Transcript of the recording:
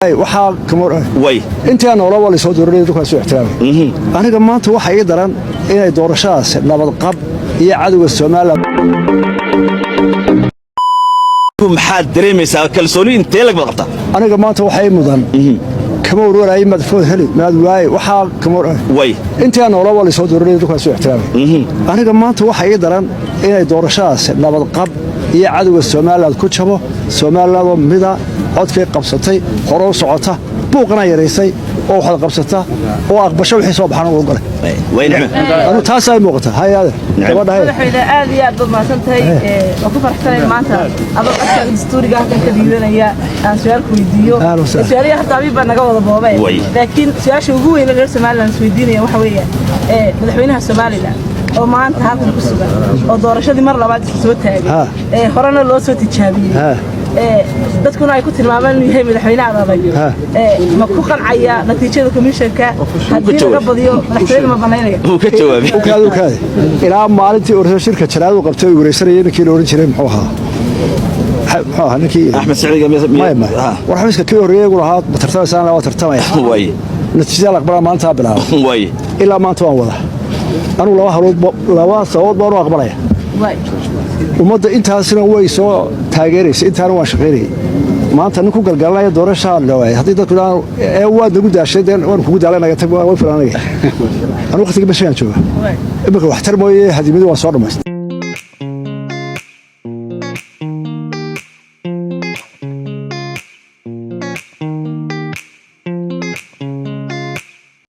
waay waxa kamor way inta aan wala wala soo dooranay dadku soo ixtiraamay aniga maanta waxa ay daran inay doorashadaas nabad qab iyo cadawga Soomaaliya maxaad dareemaysaa kalsooni intee lag qabta aniga maanta waxa ay mudan kama waray madfood heli maad waay waxa kamor way inta aan wala wala soo dooranay dadku soo ixtiraamay aniga maanta waxa ay daran inay doorashadaas nabad qab iyo cadawga Soomaaliya ku jabo Soomaaliya mida codkay qabsatay hore u socota buuqna yareysay oo waxad qabsata oo aqbasho wixii soo baxan oo galay way nicmo anu taas ay muuqata hayaade gabadha aad iyo aad maasantay oo ku farxsanay maanta abaqaska historiga halkan ka diidanaya aan su'aal ku weydiiyo su'aalaha tabi baa naga wada boobay laakiin su'aasha ugu weyn ee Soomaaliland isweydiinaya waxa weeye madaxweynaha Soomaaliland oo maanta halkan ku sugan oo doorashadii mar labaad soo taagay horena loo soo tijaabiyay dadkuna ay ku tilmaamaan inuu yahay madaxweynaha adag ma ku qancaya natiijada komishanka hadii laga badiyo madaxweynaha ma banaynaya uu ka jawaabay ilaa maalintii ururka shirka jaraadu qabtay wareysanayo ninkii la oran jiray muxuu ahaa ninkii Axmed Saciid ma warxamiska kii horeeyay uu lahaa tartamaysan la tartamaya way natiijada la aqbalay maanta bilaw way ilaa maanta waan wada anu laba sabood baan u aqbalaya way ummadda intaasina way soo taageeraysa intaana waan shaqeynay maanta ninku galgalanaya doorashada dhawaay hadii dadku waa nagu daashadeen waan kugu daalanaya tag waa filanaya anu waqtiga bashaan jooga imika wax tarmooyay hadimadu waa soo dhameystay